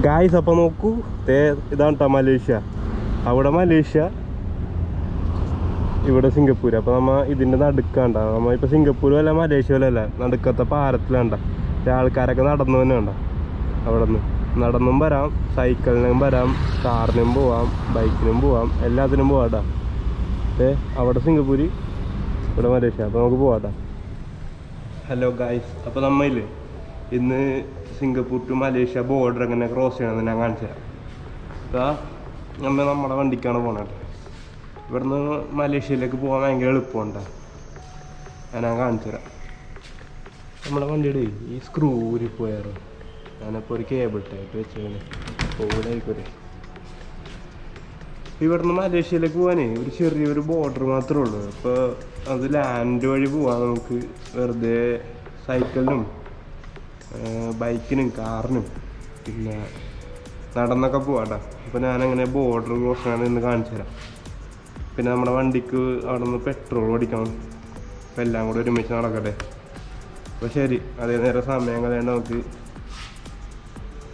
Guys അപ്പം നോക്കൂ, ഇതാണ് കേട്ടോ മലേഷ്യ. അവിടെ മലേഷ്യ, ഇവിടെ സിംഗപ്പൂർ. അപ്പോൾ നമ്മൾ ഇതിൻ്റെ നടുക്കാണ്ട, നമ്മൾ ഇപ്പോൾ സിംഗപ്പൂരും അല്ല മലേഷ്യയിലും അല്ല, നടുക്കത്തെ പാലത്തിലാണ്ട. ആൾക്കാരൊക്കെ നടന്നു തന്നെ വേണ്ട. അവിടെ നിന്ന് നടന്നും വരാം, സൈക്കിളിനും വരാം, കാറിനും പോവാം, ബൈക്കിനും പോവാം, എല്ലാത്തിനും പോവാട്ടാ. അവിടെ സിംഗപ്പൂര്, ഇവിടെ മലേഷ്യ. അപ്പോൾ നമുക്ക് പോവാട്ടാ. ഹലോ ഗായ്സ്, അപ്പോൾ നമ്മളില്ലേ ഇന്ന് സിംഗപ്പൂർ ടു മലേഷ്യ ബോർഡർ എങ്ങനെ ക്രോസ് ചെയ്യണമെന്ന് ഞാൻ കാണിച്ചു തരാം. അപ്പോൾ നമ്മുടെ വണ്ടിക്കാണ് പോകണത്. ഇവിടുന്ന് മലേഷ്യയിലേക്ക് പോകാൻ ഭയങ്കര എളുപ്പമുണ്ട്. ഞാൻ കാണിച്ചു തരാം. നമ്മുടെ വണ്ടിയുടെ ഈ സ്ക്രൂ ഊരിപ്പോയാറ്. ഞാനിപ്പോൾ ഒരു കേബിൾ ടൈപ്പ് വെച്ചാൽ പോലായിക്കോട്ടെ. ഇവിടുന്ന് മലേഷ്യയിലേക്ക് പോകാനേ ഒരു ചെറിയൊരു ബോർഡർ മാത്രമേ ഉള്ളൂ. അപ്പോൾ അത് ലാൻഡ് വഴി പോവാം നമുക്ക്. വെറുതെ സൈക്കിളിനും ബൈക്കിനും കാറിനും പിന്നെ നടന്നൊക്കെ പോവാട്ടാ. അപ്പോൾ ഞാനങ്ങനെ ബോർഡർ ക്രോസിനാണ് ഇന്ന് കാണിച്ചു തരാം. പിന്നെ നമ്മുടെ വണ്ടിക്ക് അവിടെ നിന്ന് പെട്രോൾ ഓടിക്കണം. അപ്പോൾ എല്ലാം കൂടെ ഒരുമിച്ച് നടക്കട്ടെ. അപ്പോൾ ശരി, അതേ നേരം സമയം കളയാണ്ട് നമുക്ക്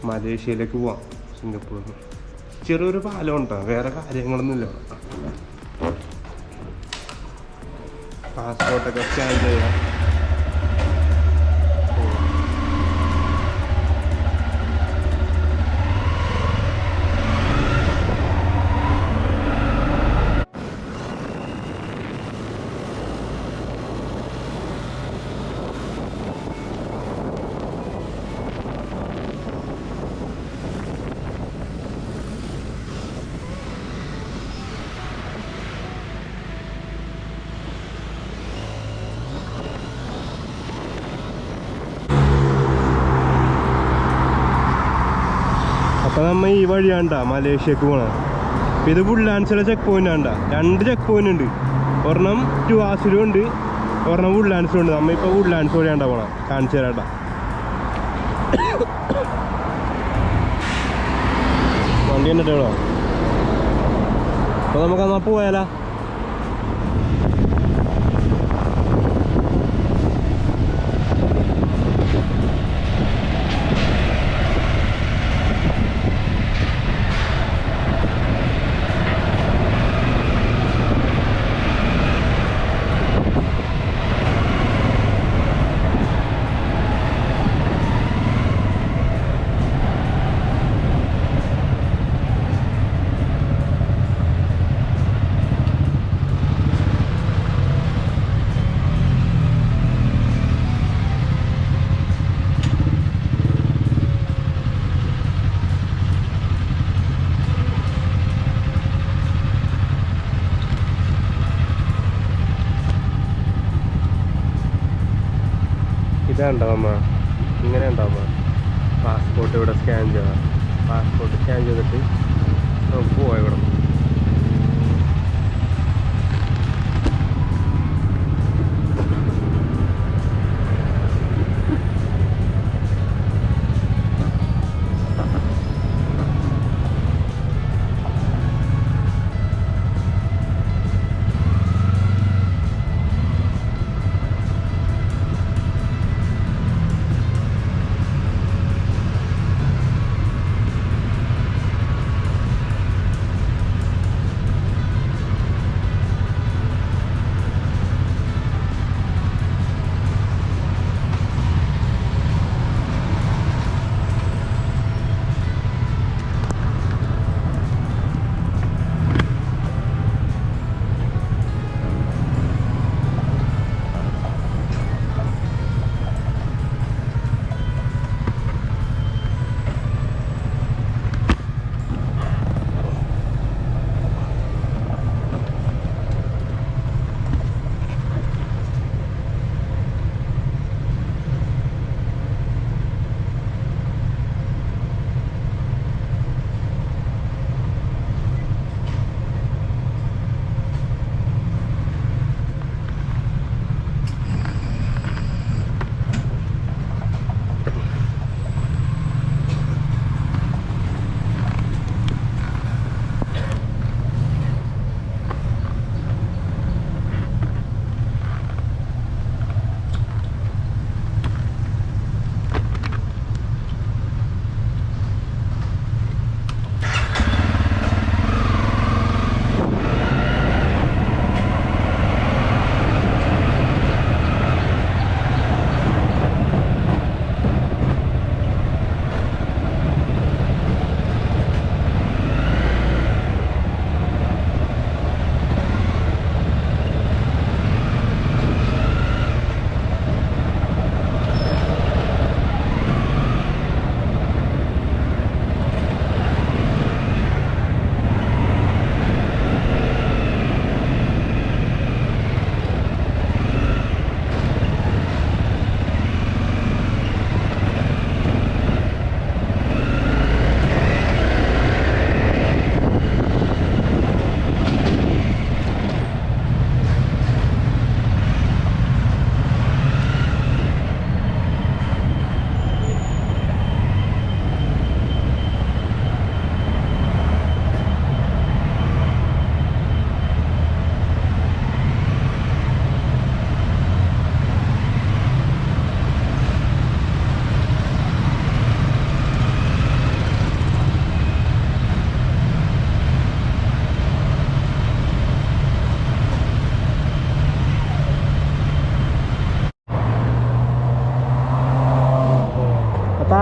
മലേഷ്യയിലേക്ക് പോവാം. സിംഗപ്പൂരിൽ ചെറിയൊരു പാലം ഉണ്ടോ, വേറെ കാര്യങ്ങളൊന്നുമില്ല. പാസ്പോർട്ടൊക്കെ സ്കാൻ ചെയ്യാം. അപ്പം നമ്മൾ ഈ വഴിയാണ്ടാ മലേഷ്യക്ക് പോകണം. അപ്പം ഇത് വുഡ്ലാൻഡ്സിലെ ചെക്ക് പോയിന്റ് ആണ്ടാ. 2 ചെക്ക് പോയിന്റ് ഉണ്ട്. ഒരെണ്ണം ടുവാസിലും ഉണ്ട്, ഒരെണ്ണം വുഡ്ലാൻഡ്സിലും ഉണ്ട്. നമ്മൾ ഇപ്പോൾ വുഡ്ലാൻഡ്സ് വഴിയാണ്ടാ പോകണം. കാണിച്ചു തരാട്ടാ. വണ്ടി കണ്ടിട്ടോ. അപ്പോൾ നമുക്ക് എന്നാൽ പോയാലോ. ഇതുണ്ടാവുമ്മ, ഇങ്ങനെ ഉണ്ടാവുമ്മ. പാസ്പോർട്ട് ഇവിടെ സ്കാൻ ചെയ്യാം. പാസ്പോർട്ട് സ്കാൻ ചെയ്തിട്ട് നമുക്ക് പോയി ഇവിടെ.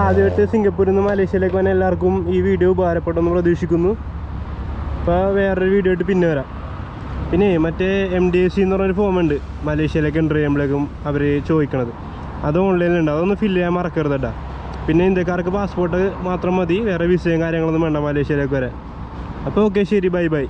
ആദ്യമായിട്ട് സിംഗപ്പൂരിൽ നിന്ന് മലേഷ്യയിലേക്ക് വന്ന എല്ലാവർക്കും ഈ വീഡിയോ ഉപകാരപ്പെട്ടെന്ന് പ്രതീക്ഷിക്കുന്നു. അപ്പോൾ വേറൊരു വീഡിയോ ആയിട്ട് പിന്നെ വരാം. പിന്നെ മറ്റേ MDAC എന്ന് പറഞ്ഞൊരു ഫോമുണ്ട് മലേഷ്യയിലേക്ക് എൻ്റർ ചെയ്യുമ്പോഴേക്കും അവർ ചോദിക്കണത്. അത് ഓൺലൈനിലുണ്ട്, അതൊന്ന് ഫില്ല് ചെയ്യാൻ മറക്കരുത് കേട്ടോ. പിന്നെ ഇന്ത്യക്കാർക്ക് പാസ്പോർട്ട് മാത്രം മതി, വേറെ വിസയും കാര്യങ്ങളൊന്നും വേണ്ട മലേഷ്യയിലേക്ക് വരാൻ. അപ്പോൾ ഓക്കെ, ശരി, ബൈ ബൈ.